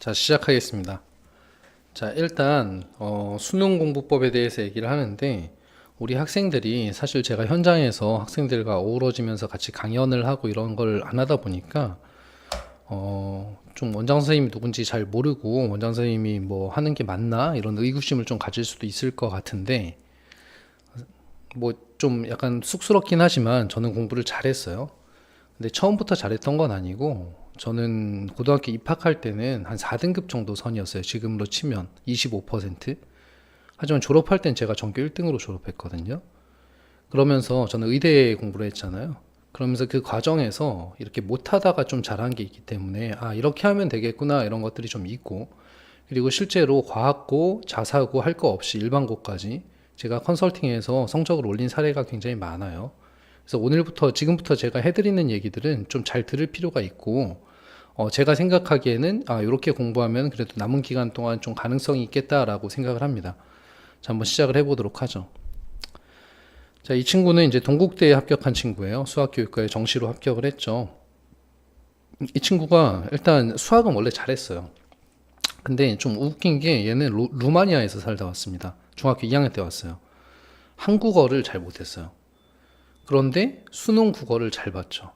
자, 시작하겠습니다. 자, 일단 수능 공부법에 대해서 얘기를 하는데 우리 학생들이 사실 제가 현장에서 학생들과 어우러지면서 같이 강연을 하고 이런 걸 안 하다 보니까 좀 원장 선생님이 누군지 잘 모르고 원장 선생님이 뭐 하는 게 맞나 이런 의구심을 좀 가질 수도 있을 것 같은데 뭐 좀 약간 쑥스럽긴 하지만 저는 공부를 잘했어요. 근데 처음부터 잘했던 건 아니고 저는 고등학교 입학할 때는 한 4등급 정도 선이었어요. 지금으로 치면 25%. 하지만 졸업할 땐 제가 전교 1등으로 졸업했거든요. 그러면서 저는 의대 공부를 했잖아요. 그러면서 그 과정에서 이렇게 못하다가 좀 잘한 게 있기 때문에 아, 이렇게 하면 되겠구나 이런 것들이 좀 있고, 그리고 실제로 과학고, 자사고 할 거 없이 일반고까지 제가 컨설팅에서 성적을 올린 사례가 굉장히 많아요. 그래서 지금부터 제가 해드리는 얘기들은 좀 잘 들을 필요가 있고, 제가 생각하기에는, 아, 이렇게 공부하면 그래도 남은 기간 동안 좀 가능성이 있겠다라고 생각을 합니다. 자, 한번 시작을 해보도록 하죠. 자, 이 친구는 이제 동국대에 합격한 친구예요. 수학교육과에 정시로 합격을 했죠. 이 친구가 일단 수학은 원래 잘했어요. 근데 좀 웃긴 게 얘는 루마니아에서 살다 왔습니다. 중학교 2학년 때 왔어요. 한국어를 잘 못했어요. 그런데 수능 국어를 잘 봤죠.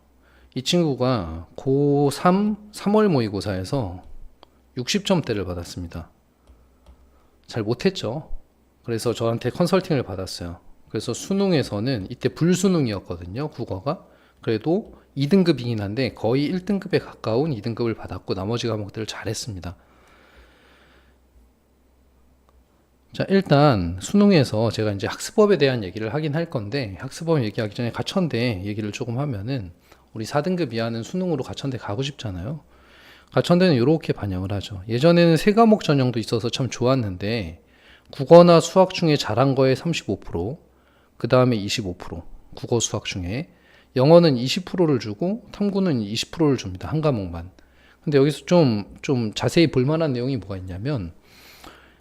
이 친구가 고3 3월 모의고사에서 60점대를 받았습니다. 잘 못했죠. 그래서 저한테 컨설팅을 받았어요. 그래서 수능에서는 이때 불수능이었거든요, 국어가. 그래도 2등급이긴 한데 거의 1등급에 가까운 2등급을 받았고 나머지 과목들을 잘했습니다. 자, 일단 수능에서 제가 이제 학습법에 대한 얘기를 하긴 할 건데, 학습법 얘기하기 전에 가천대 얘기를 조금 하면은 우리 4등급 이하는 수능으로 가천대 가고 싶잖아요. 가천대는 이렇게 반영을 하죠. 예전에는 세 과목 전형도 있어서 참 좋았는데 국어나 수학 중에 잘한 거에 35%, 그 다음에 25%, 국어 수학 중에 영어는 20%를 주고 탐구는 20%를 줍니다. 한 과목만. 근데 여기서 좀 자세히 볼 만한 내용이 뭐가 있냐면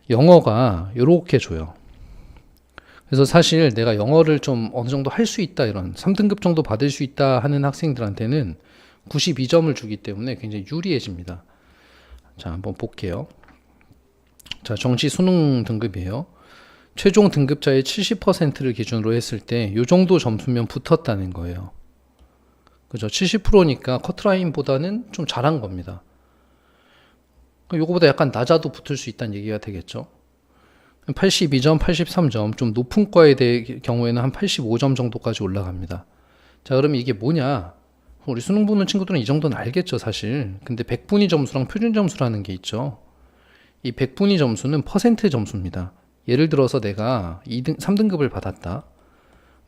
영어가 이렇게 줘요. 그래서 사실 내가 영어를 좀 어느 정도 할 수 있다, 이런 3등급 정도 받을 수 있다 하는 학생들한테는 92점을 주기 때문에 굉장히 유리해집니다. 자, 한번 볼게요. 자, 정시 수능 등급이에요. 최종 등급자의 70%를 기준으로 했을 때 이 정도 점수면 붙었다는 거예요. 그죠? 70%니까 커트라인보다는 좀 잘한 겁니다. 요거보다 약간 낮아도 붙을 수 있다는 얘기가 되겠죠. 82점, 83점, 좀 높은 과에 대해 경우에는 한 85점 정도까지 올라갑니다. 자, 그러면 이게 뭐냐? 우리 수능 보는 친구들은 이 정도는 알겠죠, 사실. 근데 백분위 점수랑 표준 점수라는 게 있죠. 이 백분위 점수는 퍼센트 점수입니다. 예를 들어서 내가 3등급을 받았다.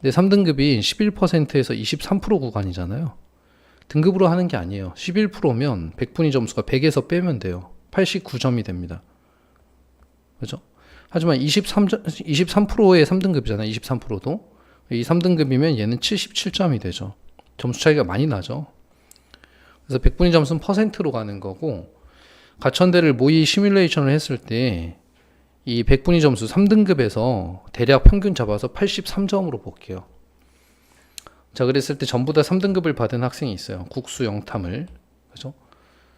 근데 3등급이 11%에서 23% 구간이잖아요. 등급으로 하는 게 아니에요. 11%면 백분위 점수가 100에서 빼면 돼요. 89점이 됩니다. 그죠? 하지만 23%의 3등급이잖아요. 23%도. 이 3등급이면 얘는 77점이 되죠. 점수 차이가 많이 나죠. 그래서 백분위 점수는 퍼센트로 가는 거고, 가천대를 모의 시뮬레이션을 했을 때 이 백분위 점수 3등급에서 대략 평균 잡아서 83점으로 볼게요. 자, 그랬을 때 전부 다 3등급을 받은 학생이 있어요. 국수 영탐을. 그죠?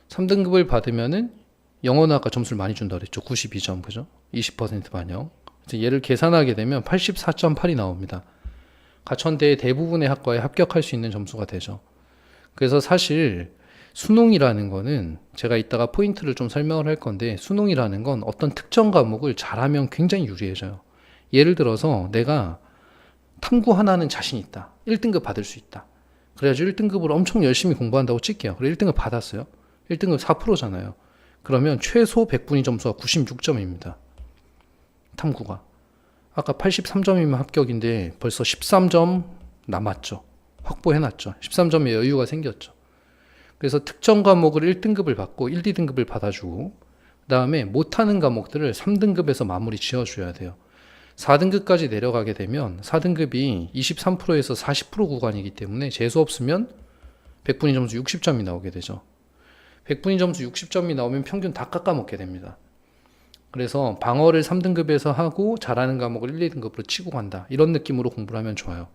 3등급을 받으면은 영어는 아까 점수를 많이 준다 그랬죠. 92점. 그죠? 20% 반영. 얘를 계산하게 되면 84.8이 나옵니다. 가천대의 대부분의 학과에 합격할 수 있는 점수가 되죠. 그래서 사실 수능이라는 거는 제가 이따가 포인트를 좀 설명을 할 건데, 수능이라는 건 어떤 특정 과목을 잘하면 굉장히 유리해져요. 예를 들어서 내가 탐구 하나는 자신 있다. 1등급 받을 수 있다. 그래가지고 1등급으로 엄청 열심히 공부한다고 칠게요. 그래 1등급 받았어요. 1등급 4%잖아요. 그러면 최소 백분위 점수가 96점입니다. 탐구가. 아까 83점이면 합격인데 벌써 13점 남았죠. 확보해놨죠. 13점의 여유가 생겼죠. 그래서 특정 과목을 1등급을 받고 1, 2등급을 받아주고, 그 다음에 못하는 과목들을 3등급에서 마무리 지어줘야 돼요. 4등급까지 내려가게 되면 4등급이 23%에서 40% 구간이기 때문에 재수 없으면 백분위 점수 60점이 나오게 되죠. 백분위 점수 60점이 나오면 평균 다 깎아먹게 됩니다. 그래서 방어를 3등급에서 하고 잘하는 과목을 1, 2등급으로 치고 간다. 이런 느낌으로 공부를 하면 좋아요.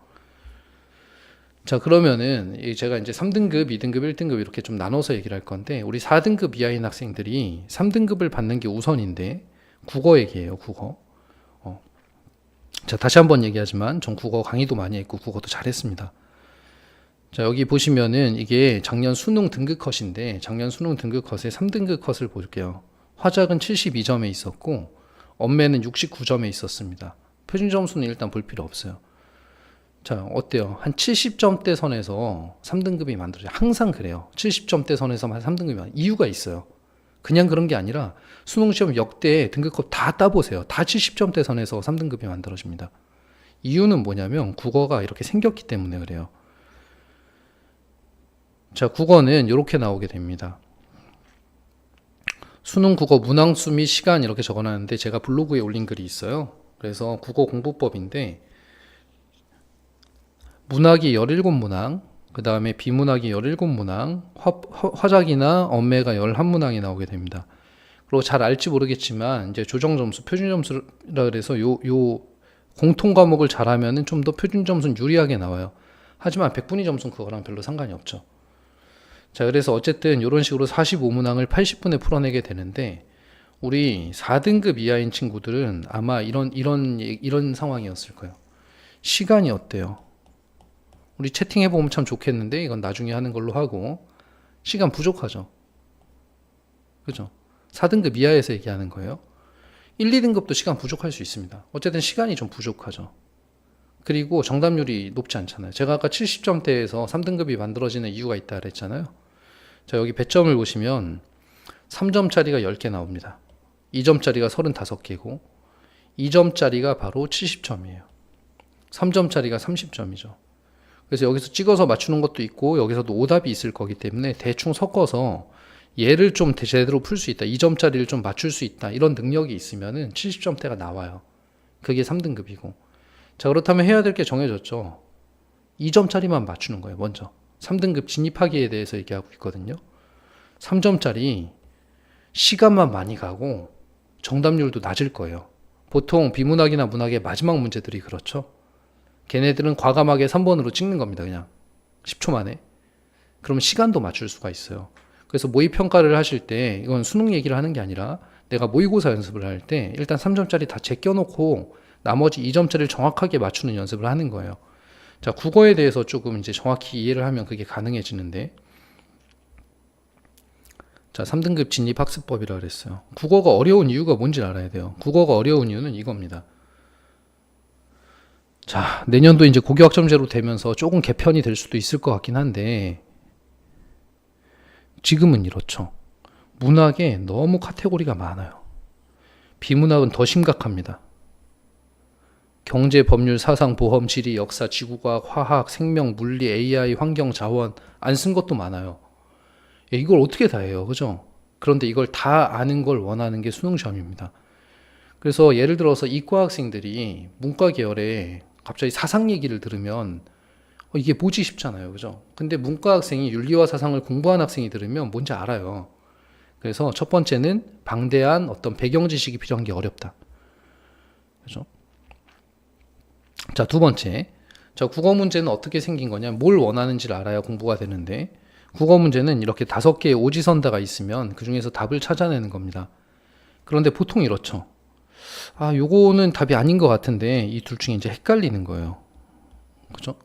자, 그러면은 제가 이제 3등급, 2등급, 1등급 이렇게 좀 나눠서 얘기를 할 건데 우리 4등급 이하인 학생들이 3등급을 받는 게 우선인데 국어 얘기예요, 국어. 자, 다시 한번 얘기하지만 전 국어 강의도 많이 했고 국어도 잘했습니다. 자, 여기 보시면은 이게 작년 수능 등급 컷인데 작년 수능 등급 컷의 3등급 컷을 볼게요. 화작은 72점에 있었고 언매는 69점에 있었습니다. 표준 점수는 일단 볼 필요 없어요. 자, 어때요? 한 70점대 선에서 3등급이 만들어져요. 항상 그래요. 70점대 선에서 3등급이 이유가 있어요. 그냥 그런 게 아니라 수능 시험 역대 등급급 다 따보세요. 다 70점대 선에서 3등급이 만들어집니다. 이유는 뭐냐면 국어가 이렇게 생겼기 때문에 그래요. 자, 국어는 이렇게 나오게 됩니다. 수능 국어 문항수 및 시간 이렇게 적어놨는데 제가 블로그에 올린 글이 있어요. 그래서 국어 공부법인데 문학이 17문항, 그 다음에 비문학이 17문항, 화작이나 언매가 11문항이 나오게 됩니다. 그리고 잘 알지 모르겠지만 이제 조정점수, 표준점수라 그래서 요 공통 과목을 잘하면은 좀 더 표준점수는 유리하게 나와요. 하지만 백분위 점수는 그거랑 별로 상관이 없죠. 자, 그래서 어쨌든 이런 식으로 45문항을 80분에 풀어내게 되는데 우리 4등급 이하인 친구들은 아마 이런 상황이었을 거예요. 시간이 어때요? 우리 채팅해보면 참 좋겠는데 이건 나중에 하는 걸로 하고 시간 부족하죠. 그죠? 4등급 이하에서 얘기하는 거예요. 1, 2등급도 시간 부족할 수 있습니다. 어쨌든 시간이 좀 부족하죠. 그리고 정답률이 높지 않잖아요. 제가 아까 70점대에서 3등급이 만들어지는 이유가 있다 그랬잖아요. 자, 여기 배점을 보시면 3점짜리가 10개 나옵니다. 2점짜리가 35개고 2점짜리가 바로 70점이에요. 3점짜리가 30점이죠. 그래서 여기서 찍어서 맞추는 것도 있고 여기서도 오답이 있을 거기 때문에 대충 섞어서 얘를 좀 제대로 풀 수 있다. 2점짜리를 좀 맞출 수 있다. 이런 능력이 있으면은 70점대가 나와요. 그게 3등급이고. 자, 그렇다면 해야 될 게 정해졌죠. 2점짜리만 맞추는 거예요, 먼저. 3등급 진입하기에 대해서 얘기하고 있거든요. 3점짜리 시간만 많이 가고 정답률도 낮을 거예요. 보통 비문학이나 문학의 마지막 문제들이 그렇죠. 걔네들은 과감하게 3번으로 찍는 겁니다. 그냥 10초 만에. 그럼 시간도 맞출 수가 있어요. 그래서 모의평가를 하실 때 이건 수능 얘기를 하는 게 아니라 내가 모의고사 연습을 할 때 일단 3점짜리 다 제껴놓고 나머지 2점짜리를 정확하게 맞추는 연습을 하는 거예요. 자, 국어에 대해서 조금 이제 정확히 이해를 하면 그게 가능해지는데 자, 3등급 진입학습법이라 그랬어요. 국어가 어려운 이유가 뭔지 알아야 돼요. 국어가 어려운 이유는 이겁니다. 자, 내년도 이제 고교학점제로 되면서 조금 개편이 될 수도 있을 것 같긴 한데 지금은 이렇죠. 문학에 너무 카테고리가 많아요. 비문학은 더 심각합니다. 경제, 법률, 사상, 보험, 지리, 역사, 지구과학, 화학, 생명, 물리, AI, 환경, 자원 안 쓴 것도 많아요. 이걸 어떻게 다 해요, 그죠? 그런데 이걸 다 아는 걸 원하는 게 수능 시험입니다. 그래서 예를 들어서 이과 학생들이 문과 계열에 갑자기 사상 얘기를 들으면 이게 뭐지 싶잖아요, 그죠? 근데 문과 학생이 윤리와 사상을 공부한 학생이 들으면 뭔지 알아요. 그래서 첫 번째는 방대한 어떤 배경 지식이 필요한 게 어렵다, 그죠? 자, 두 번째. 자, 국어 문제는 어떻게 생긴 거냐? 뭘 원하는지를 알아야 공부가 되는데, 국어 문제는 이렇게 5개의 오지선다가 있으면 그 중에서 답을 찾아내는 겁니다. 그런데 보통 이렇죠. 아, 요거는 답이 아닌 것 같은데, 이 둘 중에 이제 헷갈리는 거예요. 그죠?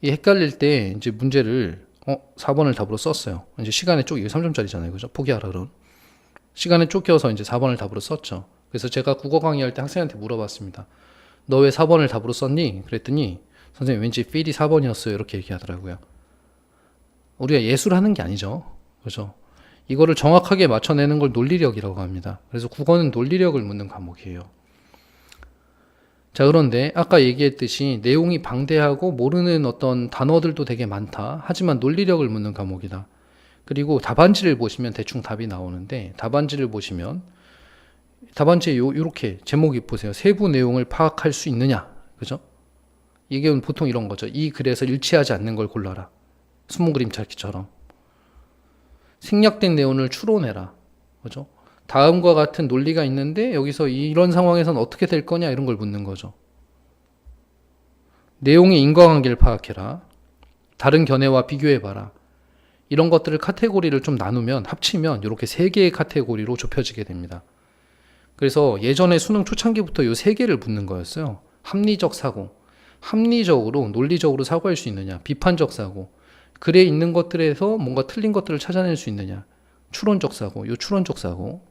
이 헷갈릴 때 이제 문제를, 4번을 답으로 썼어요. 이제 시간에 이게 3점짜리잖아요. 그죠? 포기하라 그럼. 시간에 쫓겨서 이제 4번을 답으로 썼죠. 그래서 제가 국어 강의할 때 학생한테 물어봤습니다. 너 왜 4번을 답으로 썼니? 그랬더니 선생님 왠지 필이 4번이었어요. 이렇게 얘기하더라고요. 우리가 예술하는 게 아니죠. 그죠? 이거를 정확하게 맞춰내는 걸 논리력이라고 합니다. 그래서 국어는 논리력을 묻는 과목이에요. 자, 그런데 아까 얘기했듯이 내용이 방대하고 모르는 어떤 단어들도 되게 많다. 하지만 논리력을 묻는 과목이다. 그리고 답안지를 보시면 대충 답이 나오는데 답안지를 보시면 답안지에 요렇게 제목이 보세요. 세부 내용을 파악할 수 있느냐. 그죠? 이게 보통 이런 거죠. 이 글에서 일치하지 않는 걸 골라라. 숨은 그림 찾기처럼. 생략된 내용을 추론해라. 그죠? 다음과 같은 논리가 있는데 여기서 이런 상황에서는 어떻게 될 거냐 이런 걸 묻는 거죠. 내용의 인과관계를 파악해라. 다른 견해와 비교해봐라. 이런 것들을 카테고리를 좀 나누면 합치면 이렇게 세 개의 카테고리로 좁혀지게 됩니다. 그래서 예전에 수능 초창기부터 이 세 개를 묻는 거였어요. 합리적 사고, 합리적으로 논리적으로 사고할 수 있느냐, 비판적 사고, 글에 있는 것들에서 뭔가 틀린 것들을 찾아낼 수 있느냐, 추론적 사고, 이 추론적 사고,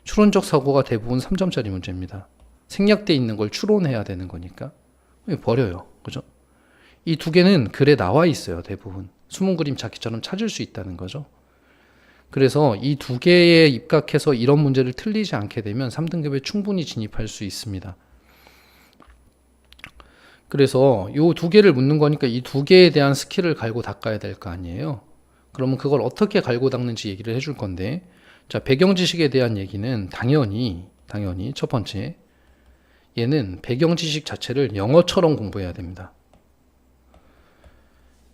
추론적 사고가 대부분 3점짜리 문제입니다. 생략돼 있는 걸 추론해야 되는 거니까 버려요. 그죠? 이 두 개는 글에 나와 있어요. 대부분 수문 그림 찾기처럼 찾을 수 있다는 거죠. 그래서 이 두 개에 입각해서 이런 문제를 틀리지 않게 되면 3등급에 충분히 진입할 수 있습니다. 그래서 이 두 개를 묻는 거니까 이 두 개에 대한 스킬을 갈고 닦아야 될 거 아니에요. 그러면 그걸 어떻게 갈고 닦는지 얘기를 해줄 건데, 자, 배경 지식에 대한 얘기는 당연히 첫 번째, 얘는 배경 지식 자체를 영어처럼 공부해야 됩니다.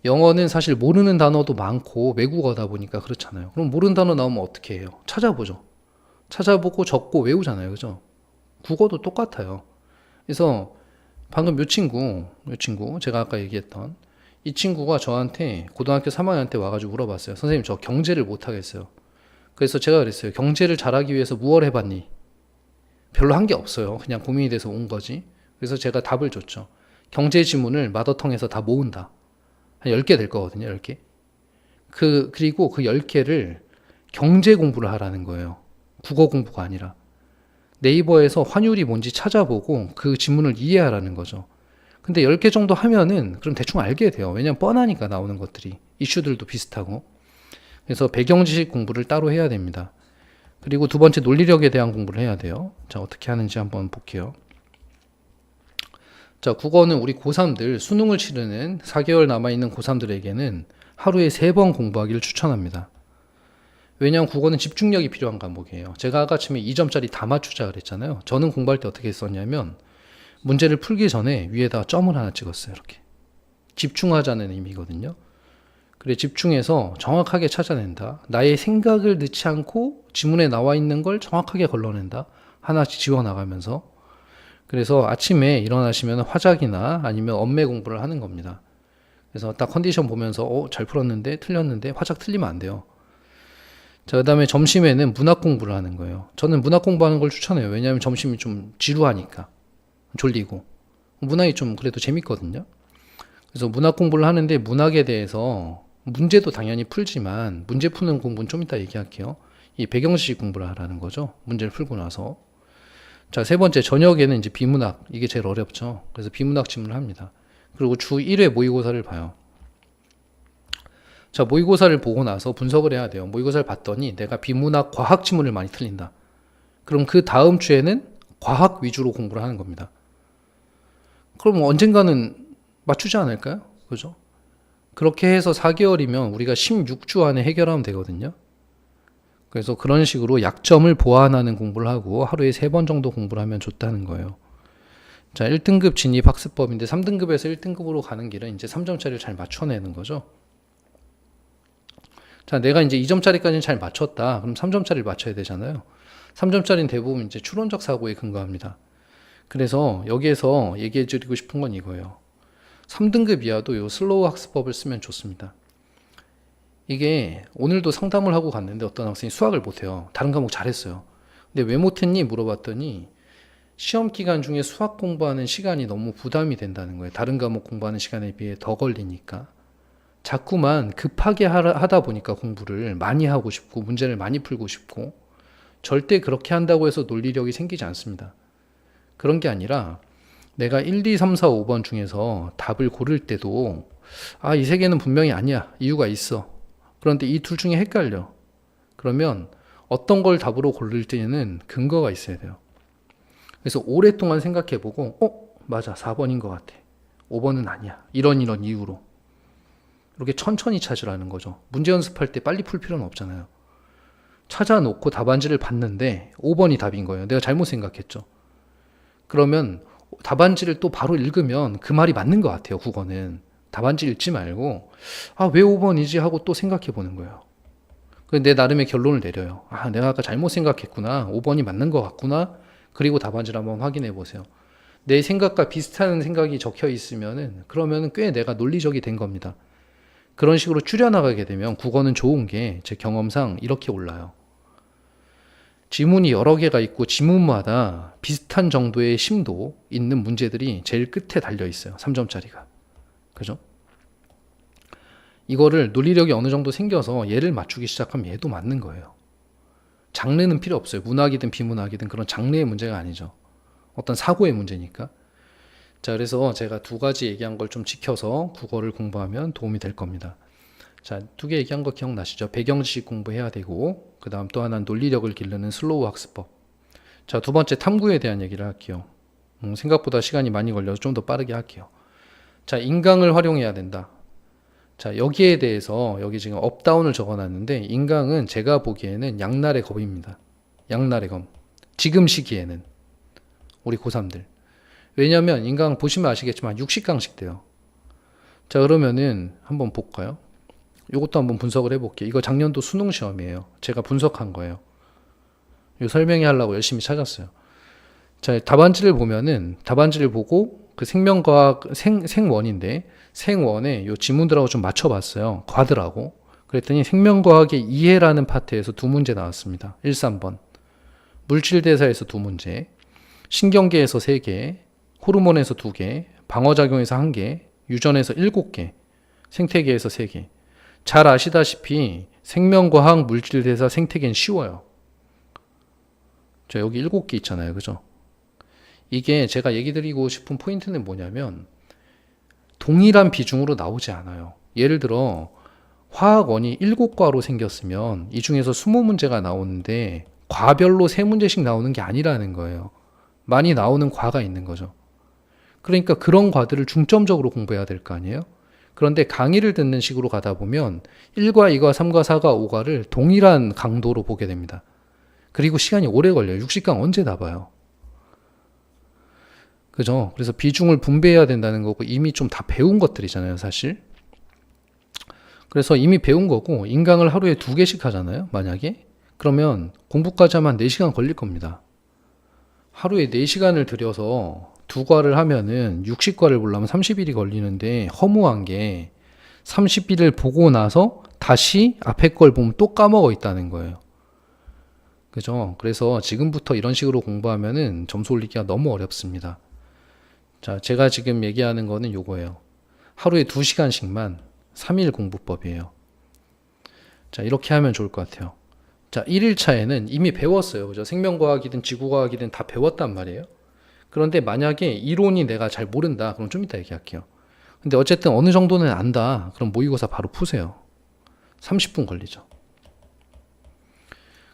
영어는 사실 모르는 단어도 많고 외국어다 보니까 그렇잖아요. 그럼 모르는 단어 나오면 어떻게 해요? 찾아보죠. 찾아보고 적고 외우잖아요. 그죠? 국어도 똑같아요. 그래서 방금 요 친구 제가 아까 얘기했던 이 친구가 저한테 고등학교 3학년 때 와가지고 물어봤어요. 선생님, 저 경제를 못하겠어요. 그래서 제가 그랬어요. 경제를 잘하기 위해서 무엇을 해봤니? 별로 한 게 없어요. 그냥 고민이 돼서 온 거지. 그래서 제가 답을 줬죠. 경제 지문을 마더텅에서 다 모은다. 한 10개 될 거거든요. 10개. 그리고 그 10개를 경제 공부를 하라는 거예요. 국어 공부가 아니라. 네이버에서 환율이 뭔지 찾아보고 그 지문을 이해하라는 거죠. 근데 10개 정도 하면은 그럼 대충 알게 돼요. 왜냐면 뻔하니까 나오는 것들이. 이슈들도 비슷하고. 그래서 배경 지식 공부를 따로 해야 됩니다. 그리고 두 번째 논리력에 대한 공부를 해야 돼요. 자, 어떻게 하는지 한번 볼게요. 자, 국어는 우리 고3들 수능을 치르는 4개월 남아있는 고3들에게는 하루에 3번 공부하기를 추천합니다. 왜냐하면 국어는 집중력이 필요한 과목이에요. 제가 아까 아침에 2점짜리 다 맞추자 그랬잖아요. 저는 공부할 때 어떻게 했었냐면 문제를 풀기 전에 위에다 점을 하나 찍었어요. 이렇게. 집중하자는 의미거든요. 그래, 집중해서 정확하게 찾아낸다. 나의 생각을 넣지 않고 지문에 나와 있는 걸 정확하게 걸러낸다. 하나씩 지워나가면서. 그래서 아침에 일어나시면 화작이나 아니면 엄매 공부를 하는 겁니다. 그래서 딱 컨디션 보면서 잘 풀었는데 틀렸는데 화작 틀리면 안 돼요. 자, 그 다음에 점심에는 문학 공부를 하는 거예요. 저는 문학 공부하는 걸 추천해요. 왜냐하면 점심이 좀 지루하니까. 졸리고. 문학이 좀 그래도 재밌거든요. 그래서 문학 공부를 하는데 문학에 대해서 문제도 당연히 풀지만 문제 푸는 공부는 좀 이따 얘기할게요. 이 배경지식 공부를 하라는 거죠. 문제를 풀고 나서. 자, 세 번째, 저녁에는 이제 비문학. 이게 제일 어렵죠. 그래서 비문학 지문을 합니다. 그리고 주 1회 모의고사를 봐요. 자, 모의고사를 보고 나서 분석을 해야 돼요. 모의고사를 봤더니 내가 비문학 과학 지문을 많이 틀린다. 그럼 그 다음 주에는 과학 위주로 공부를 하는 겁니다. 그럼 언젠가는 맞추지 않을까요? 그죠? 그렇게 해서 4개월이면 우리가 16주 안에 해결하면 되거든요. 그래서 그런 식으로 약점을 보완하는 공부를 하고 하루에 3번 정도 공부를 하면 좋다는 거예요. 자, 1등급 진입 학습법인데 3등급에서 1등급으로 가는 길은 이제 3점짜리를 잘 맞춰내는 거죠. 자, 내가 이제 2점짜리까지는 잘 맞췄다. 그럼 3점짜리를 맞춰야 되잖아요. 3점짜리는 대부분 이제 추론적 사고에 근거합니다. 그래서 여기에서 얘기해 드리고 싶은 건 이거예요. 3등급 이하도 요 슬로우 학습법을 쓰면 좋습니다. 이게 오늘도 상담을 하고 갔는데 어떤 학생이 수학을 못해요. 다른 과목 잘했어요. 근데 왜 못했니? 물어봤더니 시험 기간 중에 수학 공부하는 시간이 너무 부담이 된다는 거예요. 다른 과목 공부하는 시간에 비해 더 걸리니까. 자꾸만 급하게 하다 보니까 공부를 많이 하고 싶고 문제를 많이 풀고 싶고 절대 그렇게 한다고 해서 논리력이 생기지 않습니다. 그런 게 아니라 내가 1, 2, 3, 4, 5번 중에서 답을 고를 때도 이 세 개는 분명히 아니야. 이유가 있어. 그런데 이 둘 중에 헷갈려. 그러면 어떤 걸 답으로 고를 때는 근거가 있어야 돼요. 그래서 오랫동안 생각해보고 맞아. 4번인 것 같아. 5번은 아니야. 이런 이유로. 이렇게 천천히 찾으라는 거죠. 문제 연습할 때 빨리 풀 필요는 없잖아요. 찾아놓고 답안지를 봤는데 5번이 답인 거예요. 내가 잘못 생각했죠. 그러면 답안지를 또 바로 읽으면 그 말이 맞는 것 같아요. 국어는. 답안지 읽지 말고 왜 5번이지 하고 또 생각해 보는 거예요. 내 나름의 결론을 내려요. 내가 아까 잘못 생각했구나. 5번이 맞는 것 같구나. 그리고 답안지를 한번 확인해 보세요. 내 생각과 비슷한 생각이 적혀 있으면은 그러면은 꽤 내가 논리적이 된 겁니다. 그런 식으로 줄여나가게 되면 국어는 좋은 게 제 경험상 이렇게 올라요. 지문이 여러 개가 있고 지문마다 비슷한 정도의 심도 있는 문제들이 제일 끝에 달려 있어요. 3점짜리가. 그죠? 이거를 논리력이 어느 정도 생겨서 얘를 맞추기 시작하면 얘도 맞는 거예요. 장르는 필요 없어요. 문학이든 비문학이든 그런 장르의 문제가 아니죠. 어떤 사고의 문제니까. 자, 그래서 제가 두 가지 얘기한 걸 좀 지켜서 국어를 공부하면 도움이 될 겁니다. 자, 두 개 얘기한 거 기억나시죠? 배경지식 공부해야 되고, 그 다음 또 하나는 논리력을 기르는 슬로우 학습법. 자, 두 번째 탐구에 대한 얘기를 할게요. 생각보다 시간이 많이 걸려서 좀 더 빠르게 할게요. 자, 인강을 활용해야 된다. 자, 여기에 대해서 여기 지금 업다운을 적어놨는데 인강은 제가 보기에는 양날의 검입니다. 양날의 검. 지금 시기에는 우리 고3들. 왜냐면 인강 보시면 아시겠지만 60강씩 돼요. 자, 그러면은 한번 볼까요? 이것도 한번 분석을 해볼게요. 이거 작년도 수능 시험이에요. 제가 분석한 거예요. 이 설명해 하려고 열심히 찾았어요. 자, 답안지를 보면은 답안지를 보고 그 생명과학 생원인데 생원에 요 지문들하고 좀 맞춰봤어요. 과들하고. 그랬더니 생명과학의 이해라는 파트에서 두 문제 나왔습니다. 1, 3번. 물질대사에서 두 문제. 신경계에서 3개. 호르몬에서 2개. 방어작용에서 1개. 유전에서 7개. 생태계에서 3개. 잘 아시다시피 생명과학, 물질대사, 생태계는 쉬워요. 자, 여기 7개 있잖아요. 그죠? 이게 제가 얘기 드리고 싶은 포인트는 뭐냐면 동일한 비중으로 나오지 않아요. 예를 들어 화학원이 7과로 생겼으면 이 중에서 20문제가 나오는데 과별로 3문제씩 나오는 게 아니라는 거예요. 많이 나오는 과가 있는 거죠. 그러니까 그런 과들을 중점적으로 공부해야 될 거 아니에요? 그런데 강의를 듣는 식으로 가다 보면 1과, 2과, 3과, 4과, 5과를 동일한 강도로 보게 됩니다. 그리고 시간이 오래 걸려요. 60강 언제 다 봐요? 그죠? 그래서 비중을 분배해야 된다는 거고 이미 좀 다 배운 것들이잖아요, 사실. 그래서 이미 배운 거고 인강을 하루에 2개씩 하잖아요, 만약에. 그러면 공부까지 하면 4시간 걸릴 겁니다. 하루에 4시간을 들여서 2과를 하면은 60과를 보려면 30일이 걸리는데 허무한 게 30일을 보고 나서 다시 앞에 걸 보면 또 까먹어 있다는 거예요. 그죠? 그래서 지금부터 이런 식으로 공부하면은 점수 올리기가 너무 어렵습니다. 자, 제가 지금 얘기하는 거는 요거예요. 하루에 2시간씩만 3일 공부법이에요. 자, 이렇게 하면 좋을 것 같아요. 자, 1일차에는 이미 배웠어요. 그죠? 생명과학이든 지구과학이든 다 배웠단 말이에요. 그런데 만약에 이론이 내가 잘 모른다. 그럼 좀 이따 얘기할게요. 근데 어쨌든 어느 정도는 안다. 그럼 모의고사 바로 푸세요. 30분 걸리죠.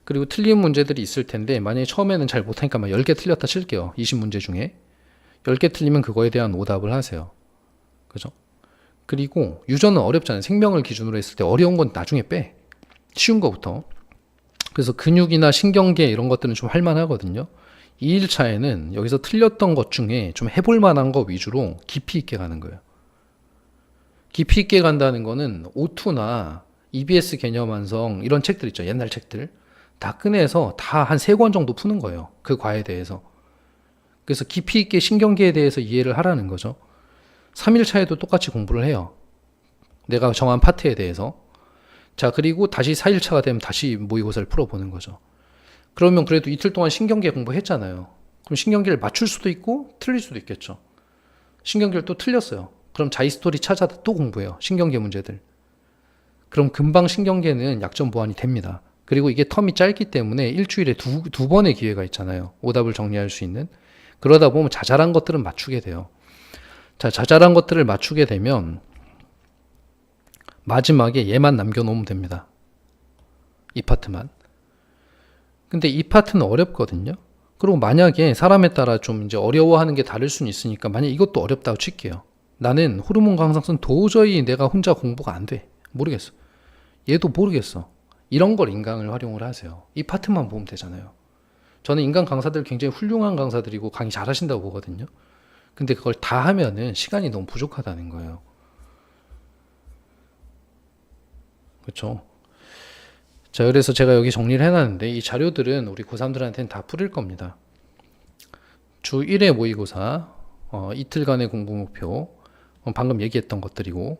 그리고 틀린 문제들이 있을 텐데 만약에 처음에는 잘 못하니까 막 10개 틀렸다 칠게요. 20문제 중에. 10개 틀리면 그거에 대한 오답을 하세요. 그죠? 그리고 유전은 어렵잖아요. 생명을 기준으로 했을 때 어려운 건 나중에 빼. 쉬운 거부터. 그래서 근육이나 신경계 이런 것들은 좀 할만하거든요. 2일차에는 여기서 틀렸던 것 중에 좀 해볼 만한 거 위주로 깊이 있게 가는 거예요. 깊이 있게 간다는 거는 O2나 EBS 개념 완성 이런 책들 있죠. 옛날 책들. 다 꺼내서 다 한 3권 정도 푸는 거예요. 그 과에 대해서. 그래서 깊이 있게 신경계에 대해서 이해를 하라는 거죠. 3일차에도 똑같이 공부를 해요. 내가 정한 파트에 대해서. 자, 그리고 다시 4일차가 되면 다시 모의고사를 풀어보는 거죠. 그러면 그래도 이틀 동안 신경계 공부했잖아요. 그럼 신경계를 맞출 수도 있고 틀릴 수도 있겠죠. 신경계를 또 틀렸어요. 그럼 자이스토리 찾아다 또 공부해요. 신경계 문제들. 그럼 금방 신경계는 약점 보완이 됩니다. 그리고 이게 텀이 짧기 때문에 일주일에 두 번의 기회가 있잖아요. 오답을 정리할 수 있는. 그러다 보면 자잘한 것들은 맞추게 돼요. 자, 자잘한 것들을 맞추게 되면 마지막에 얘만 남겨놓으면 됩니다. 이 파트만. 근데 이 파트는 어렵거든요. 그리고 만약에 사람에 따라 좀 이제 어려워하는 게 다를 수는 있으니까 만약 이것도 어렵다고 칠게요. 나는 호르몬 강상선 도저히 내가 혼자 공부가 안 돼. 모르겠어. 얘도 모르겠어. 이런 걸 인강을 활용을 하세요. 이 파트만 보면 되잖아요. 저는 인강 강사들 굉장히 훌륭한 강사들이고 강의 잘하신다고 보거든요. 근데 그걸 다 하면은 시간이 너무 부족하다는 거예요. 그렇죠? 자, 그래서 제가 여기 정리를 해놨는데 이 자료들은 우리 고3들한테는 다 뿌릴 겁니다. 주 1회 모의고사, 이틀간의 공부 목표, 방금 얘기했던 것들이고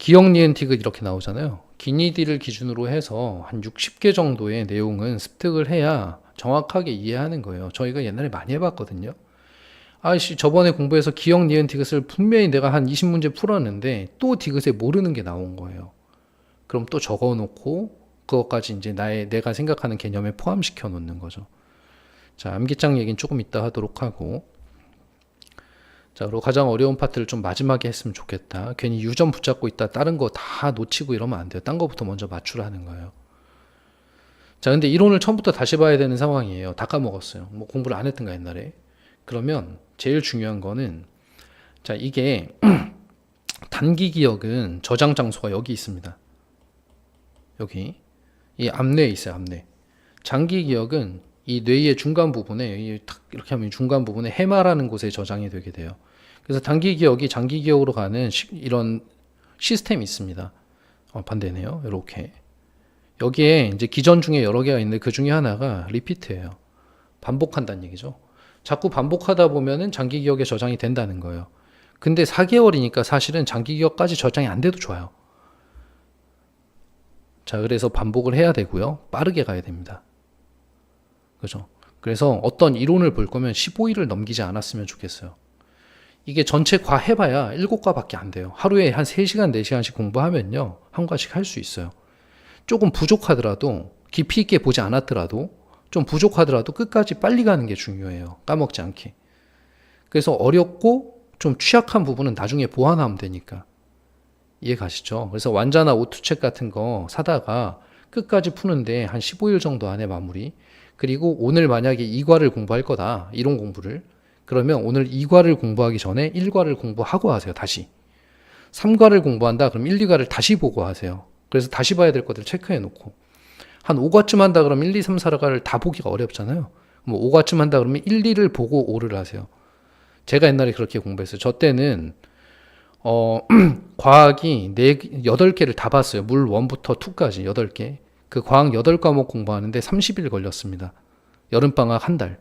기억, 니은, 디귿 이렇게 나오잖아요. 기니디를 기준으로 해서 한 60개 정도의 내용은 습득을 해야 정확하게 이해하는 거예요. 저희가 옛날에 많이 해봤거든요. 아이씨, 저번에 공부해서 기억, 니은, 디귿을 분명히 내가 한 20문제 풀었는데 또 디귿에 모르는 게 나온 거예요. 그럼 또 적어놓고 그것까지 이제 내가 생각하는 개념에 포함시켜 놓는 거죠. 자, 암기장 얘기는 조금 이따 하도록 하고, 자, 그리고 가장 어려운 파트를 좀 마지막에 했으면 좋겠다. 괜히 유점 붙잡고 있다 다른 거 다 놓치고 이러면 안 돼요. 딴 거부터 먼저 맞추라는 거예요. 자, 근데 이론을 처음부터 다시 봐야 되는 상황이에요. 다 까먹었어요. 뭐 공부를 안 했던가 옛날에. 그러면 제일 중요한 거는, 자, 이게 단기 기억은 저장 장소가 여기 있습니다. 여기 이 앞뇌에 있어요. 앞뇌. 장기 기억은 이 뇌의 중간 부분에, 이렇게 하면 중간 부분에 해마라는 곳에 저장이 되게 돼요. 그래서 단기 기억이 장기 기억으로 가는 이런 시스템이 있습니다. 반대네요. 이렇게. 여기에 이제 기전 중에 여러 개가 있는데 그 중에 하나가 리피트예요. 반복한다는 얘기죠. 자꾸 반복하다 보면은 장기 기억에 저장이 된다는 거예요. 근데 4개월이니까 사실은 장기 기억까지 저장이 안 돼도 좋아요. 자, 그래서 반복을 해야 되고요. 빠르게 가야 됩니다. 그죠? 그래서 어떤 이론을 볼 거면 15일을 넘기지 않았으면 좋겠어요. 이게 전체 과 해봐야 7과밖에 안 돼요. 하루에 한 3시간, 4시간씩 공부하면요. 한 과씩 할 수 있어요. 조금 부족하더라도, 깊이 있게 보지 않았더라도, 좀 부족하더라도 끝까지 빨리 가는 게 중요해요. 까먹지 않게. 그래서 어렵고 좀 취약한 부분은 나중에 보완하면 되니까. 이해 가시죠? 그래서 완자나 오투책 같은 거 사다가 끝까지 푸는데 한 15일 정도 안에 마무리. 그리고 오늘 만약에 2과를 공부할 거다. 이론 공부를. 그러면 오늘 2과를 공부하기 전에 1과를 공부하고 하세요. 다시. 3과를 공부한다. 그럼 1, 2과를 다시 보고 하세요. 그래서 다시 봐야 될 것들 체크해 놓고. 한 5과쯤 한다 그러면 1, 2, 3, 4과를 다 보기가 어렵잖아요. 뭐 5과쯤 한다 그러면 1, 2를 보고 5를 하세요. 제가 옛날에 그렇게 공부했어요. 저 때는 과학이 8개를 다 봤어요. 물 1부터 2까지 8개. 그 과학 8과목 공부하는데 30일 걸렸습니다. 여름방학 한 달.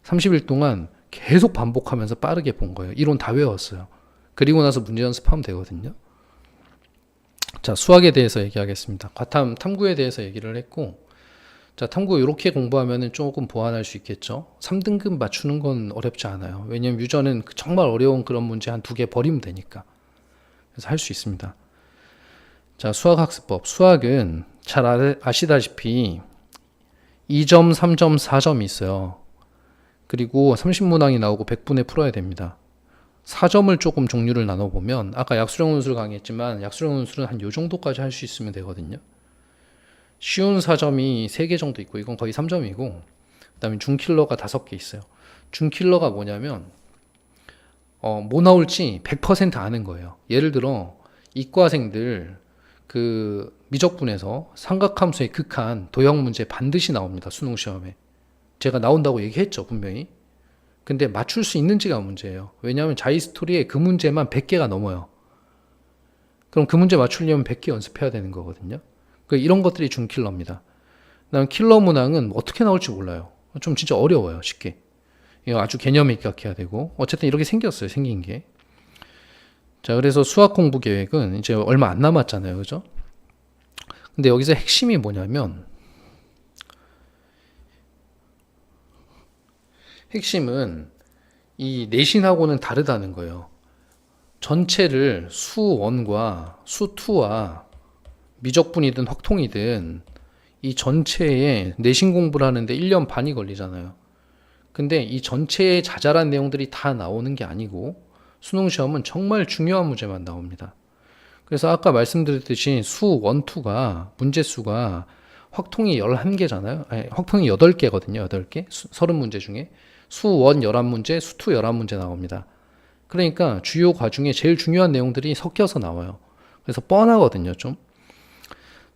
30일 동안 계속 반복하면서 빠르게 본 거예요. 이론 다 외웠어요. 그리고 나서 문제 연습하면 되거든요. 자, 수학에 대해서 얘기하겠습니다. 과탐, 탐구에 대해서 얘기를 했고, 자, 탐구 이렇게 공부하면 조금 보완할 수 있겠죠. 3등급 맞추는 건 어렵지 않아요. 왜냐면 유전은 정말 어려운 그런 문제 한 2개 버리면 되니까. 그래서 할 수 있습니다. 자, 수학학습법. 수학은 잘 아시다시피 2점, 3점, 4점이 있어요. 그리고 30문항이 나오고 100분에 풀어야 됩니다. 4점을 조금 종류를 나눠보면, 아까 약수령 논술 강의했지만 약수령 논술은 한 요 정도까지 할 수 있으면 되거든요. 쉬운 4점이 3개 정도 있고, 이건 거의 3점이고, 그 다음에 중킬러가 5개 있어요. 중킬러가 뭐냐면, 뭐 나올지 100% 아는 거예요. 예를 들어, 이과생들, 그 미적분에서 삼각함수의 극한, 도형 문제 반드시 나옵니다. 수능 시험에. 제가 나온다고 얘기했죠, 분명히. 근데 맞출 수 있는지가 문제예요. 왜냐하면 자이스토리에 그 문제만 100개가 넘어요. 그럼 그 문제 맞추려면 100개 연습해야 되는 거거든요. 이런 것들이 중킬러입니다. 그다음 킬러 문항은 어떻게 나올지 몰라요. 좀 진짜 어려워요, 쉽게. 이거 아주 개념 입각해야 되고. 어쨌든 이렇게 생겼어요, 생긴 게. 자, 그래서 수학 공부 계획은 이제 얼마 안 남았잖아요, 그죠? 근데 여기서 핵심이 뭐냐면, 핵심은 이 내신하고는 다르다는 거예요. 전체를 수1과 수2와 미적분이든 확통이든 이 전체에 내신 공부를 하는데 1년 반이 걸리잖아요. 근데 이 전체의 자잘한 내용들이 다 나오는 게 아니고 수능 시험은 정말 중요한 문제만 나옵니다. 그래서 아까 말씀드렸듯이 수1, 2가 문제수가 확통이 11개잖아요. 아니, 확통이 8개거든요. 8개. 30문제 중에. 수1 11문제, 수2 11문제 나옵니다. 그러니까 주요 과중에 제일 중요한 내용들이 섞여서 나와요. 그래서 뻔하거든요, 좀.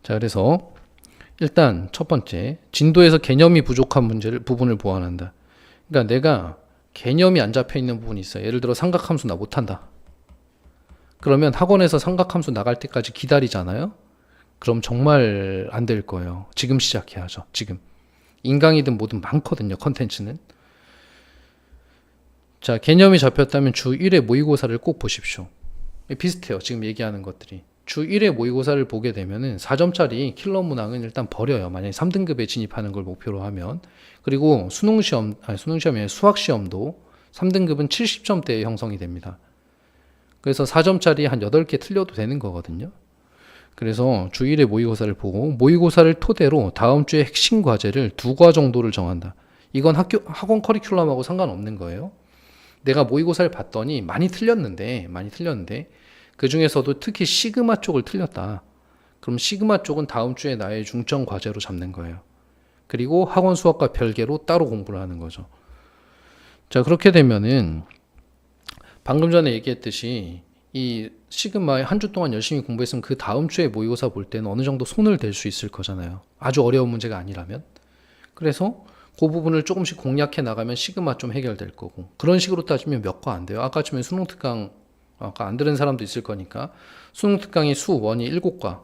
자, 그래서 일단 첫 번째, 진도에서 개념이 부족한 부분을 보완한다. 그러니까 내가 개념이 안 잡혀 있는 부분이 있어요. 예를 들어 삼각함수 나 못한다. 그러면 학원에서 삼각함수 나갈 때까지 기다리잖아요. 그럼 정말 안 될 거예요. 지금 시작해야죠. 지금. 인강이든 뭐든 많거든요. 컨텐츠는. 자, 개념이 잡혔다면 주 1회 모의고사를 꼭 보십시오. 비슷해요. 지금 얘기하는 것들이. 주 1회 모의고사를 보게 되면은 4점짜리 킬러 문항은 일단 버려요. 만약에 3등급에 진입하는 걸 목표로 하면. 그리고 수능시험이 아니라 수학시험도 3등급은 70점대에 형성이 됩니다. 그래서 4점짜리 한 8개 틀려도 되는 거거든요. 그래서 주 1회 모의고사를 보고 모의고사를 토대로 다음 주에 핵심 과제를 2과 정도를 정한다. 이건 학원 커리큘럼하고 상관없는 거예요. 내가 모의고사를 봤더니 많이 틀렸는데 그 중에서도 특히 시그마 쪽을 틀렸다. 그럼 시그마 쪽은 다음 주에 나의 중점 과제로 잡는 거예요. 그리고 학원 수업과 별개로 따로 공부를 하는 거죠. 자, 그렇게 되면은 방금 전에 얘기했듯이 이 시그마에 한 주 동안 열심히 공부했으면 그 다음 주에 모의고사 볼 때는 어느 정도 손을 댈 수 있을 거잖아요. 아주 어려운 문제가 아니라면. 그래서 그 부분을 조금씩 공략해 나가면 시그마 좀 해결될 거고. 그런 식으로 따지면 몇 과 안 돼요. 아까쯤에 수능 특강 아까 안 들은 사람도 있을 거니까 수능 특강이 수 1이 7과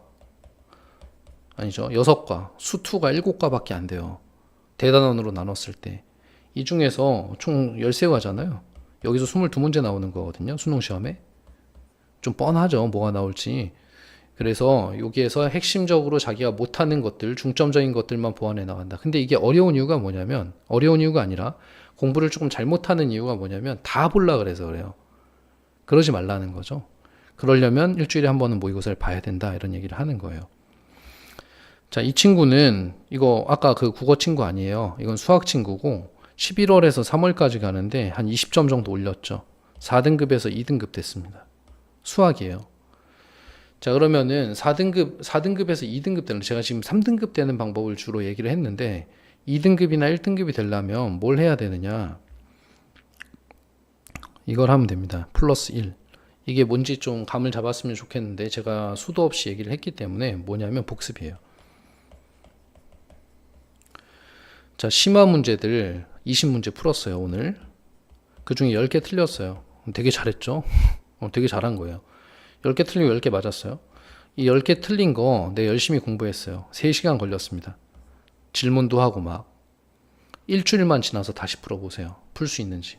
아니죠. 6과 수 2가 7과밖에 안 돼요. 대단원으로 나눴을 때. 이 중에서 총 13과잖아요. 여기서 22문제 나오는 거거든요. 수능 시험에. 좀 뻔하죠. 뭐가 나올지. 그래서 여기에서 핵심적으로 자기가 못하는 것들, 중점적인 것들만 보완해 나간다. 근데 이게 어려운 이유가 뭐냐면, 어려운 이유가 아니라 공부를 조금 잘못하는 이유가 뭐냐면 다 보려 그래서 그래요. 그러지 말라는 거죠. 그러려면 일주일에 한 번은 모의고사를 봐야 된다. 이런 얘기를 하는 거예요. 자, 이 친구는 이거 아까 그 국어 친구 아니에요. 이건 수학 친구고 11월에서 3월까지 가는데 한 20점 정도 올렸죠. 4등급에서 2등급 됐습니다. 수학이에요. 자, 그러면은 4등급에서 2등급 되는, 제가 지금 3등급 되는 방법을 주로 얘기를 했는데 2등급이나 1등급이 되려면 뭘 해야 되느냐. 이걸 하면 됩니다. 플러스 1. 이게 뭔지 좀 감을 잡았으면 좋겠는데 제가 수도 없이 얘기를 했기 때문에 뭐냐면 복습이에요. 자, 심화 문제들 20문제 풀었어요, 오늘. 그 중에 10개 틀렸어요. 되게 잘했죠? 되게 잘한 거예요. 10개 틀리고 10개 맞았어요. 이 10개 틀린 거 내가 열심히 공부했어요. 3시간 걸렸습니다. 질문도 하고 막. 일주일만 지나서 다시 풀어보세요. 풀 수 있는지.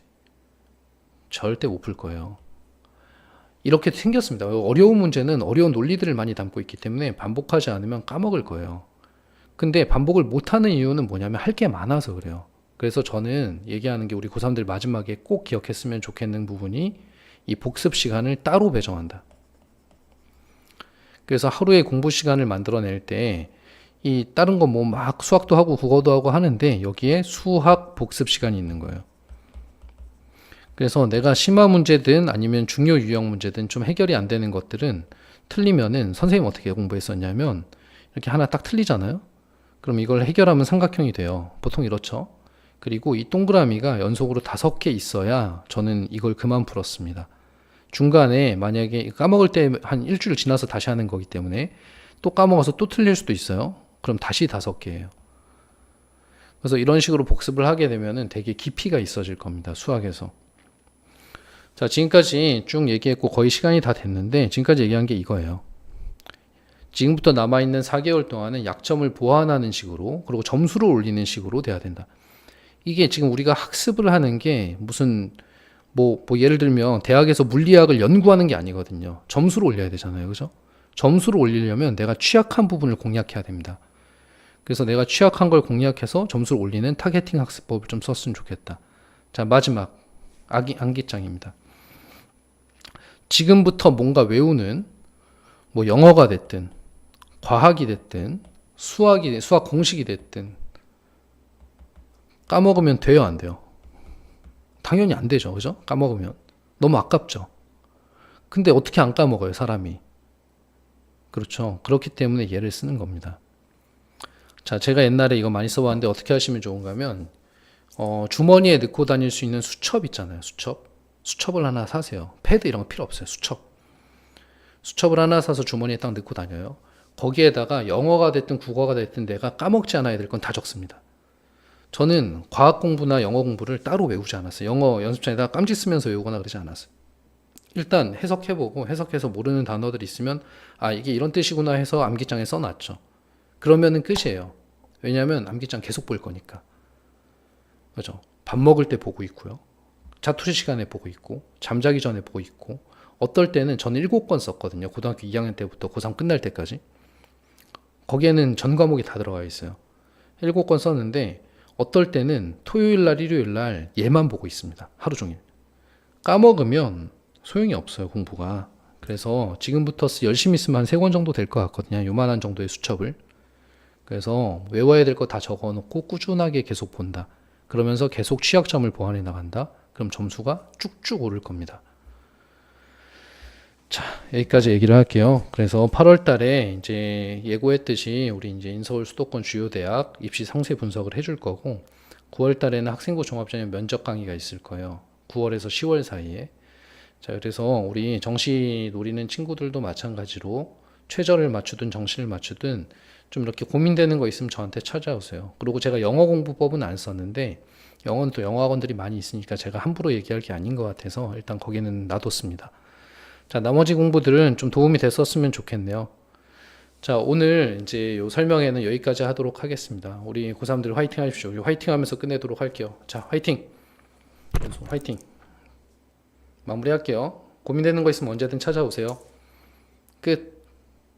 절대 못 풀 거예요. 이렇게 생겼습니다. 어려운 문제는 어려운 논리들을 많이 담고 있기 때문에 반복하지 않으면 까먹을 거예요. 근데 반복을 못하는 이유는 뭐냐면 할 게 많아서 그래요. 그래서 저는 얘기하는 게 우리 고3들 마지막에 꼭 기억했으면 좋겠는 부분이 이 복습 시간을 따로 배정한다. 그래서 하루에 공부 시간을 만들어낼 때 이 다른 거 뭐 막 수학도 하고 국어도 하고 하는데 여기에 수학 복습 시간이 있는 거예요. 그래서 내가 심화 문제든 아니면 중요 유형 문제든 좀 해결이 안 되는 것들은 틀리면은 선생님 어떻게 공부했었냐면 이렇게 하나 딱 틀리잖아요. 그럼 이걸 해결하면 삼각형이 돼요. 보통 이렇죠. 그리고 이 동그라미가 연속으로 5개 있어야 저는 이걸 그만 풀었습니다. 중간에 만약에 까먹을 때 한 일주일 지나서 다시 하는 거기 때문에 또 까먹어서 또 틀릴 수도 있어요. 그럼 다시 5개예요. 그래서 이런 식으로 복습을 하게 되면은 되게 깊이가 있어질 겁니다. 수학에서. 자, 지금까지 쭉 얘기했고 거의 시간이 다 됐는데 지금까지 얘기한 게 이거예요. 지금부터 남아있는 4개월 동안은 약점을 보완하는 식으로 그리고 점수를 올리는 식으로 돼야 된다. 이게 지금 우리가 학습을 하는 게 무슨 뭐 예를 들면 대학에서 물리학을 연구하는 게 아니거든요. 점수를 올려야 되잖아요. 그죠? 점수를 올리려면 내가 취약한 부분을 공략해야 됩니다. 그래서 내가 취약한 걸 공략해서 점수를 올리는 타겟팅 학습법을 좀 썼으면 좋겠다. 자, 마지막 암기장입니다. 지금부터 뭔가 외우는 뭐 영어가 됐든 과학이 됐든 수학 공식이 됐든 까먹으면 돼요, 안 돼요? 당연히 안 되죠. 그죠? 까먹으면 너무 아깝죠. 근데 어떻게 안 까먹어요, 사람이? 그렇죠. 그렇기 때문에 얘를 쓰는 겁니다. 자, 제가 옛날에 이거 많이 써봤는데 어떻게 하시면 좋은가 하면 주머니에 넣고 다닐 수 있는 수첩 있잖아요. 수첩을 하나 사세요. 패드 이런 거 필요 없어요. 수첩을 하나 사서 주머니에 딱 넣고 다녀요. 거기에다가 영어가 됐든 국어가 됐든 내가 까먹지 않아야 될 건 다 적습니다. 저는 과학 공부나 영어 공부를 따로 외우지 않았어요. 영어 연습장에다가 깜지 쓰면서 외우거나 그러지 않았어요. 일단 해석해보고 해석해서 모르는 단어들이 있으면 아, 이게 이런 뜻이구나 해서 암기장에 써놨죠. 그러면은 끝이에요. 왜냐하면 암기장 계속 볼 거니까. 그죠? 밥 먹을 때 보고 있고요. 자투리 시간에 보고 있고, 잠자기 전에 보고 있고, 어떨 때는 저는 7권 썼거든요. 고등학교 2학년 때부터 고3 끝날 때까지. 거기에는 전 과목이 다 들어가 있어요. 7권 썼는데 어떨 때는 토요일 날, 일요일 날 얘만 보고 있습니다. 하루 종일. 까먹으면 소용이 없어요, 공부가. 그래서 지금부터 열심히 쓰면 한 3권 정도 될 것 같거든요. 요만한 정도의 수첩을. 그래서 외워야 될 거 다 적어놓고 꾸준하게 계속 본다. 그러면서 계속 취약점을 보완해 나간다. 그럼 점수가 쭉쭉 오를 겁니다. 자, 여기까지 얘기를 할게요. 그래서 8월 달에 이제 예고했듯이 우리 이제 인서울 수도권 주요 대학 입시 상세 분석을 해줄 거고, 9월 달에는 학생부 종합전형 면접 강의가 있을 거예요. 9월에서 10월 사이에. 자, 그래서 우리 정시 노리는 친구들도 마찬가지로 최저를 맞추든 정시를 맞추든 좀 이렇게 고민되는 거 있으면 저한테 찾아오세요. 그리고 제가 영어 공부법은 안 썼는데, 영어는 또 영어학원들이 많이 있으니까 제가 함부로 얘기할 게 아닌 것 같아서 일단 거기는 놔뒀습니다. 자, 나머지 공부들은 좀 도움이 됐었으면 좋겠네요. 자, 오늘 이제 요 설명회는 여기까지 하도록 하겠습니다. 우리 고3들 화이팅 하십시오. 화이팅 하면서 끝내도록 할게요. 자, 화이팅! 화이팅! 마무리할게요. 고민되는 거 있으면 언제든 찾아오세요. 끝!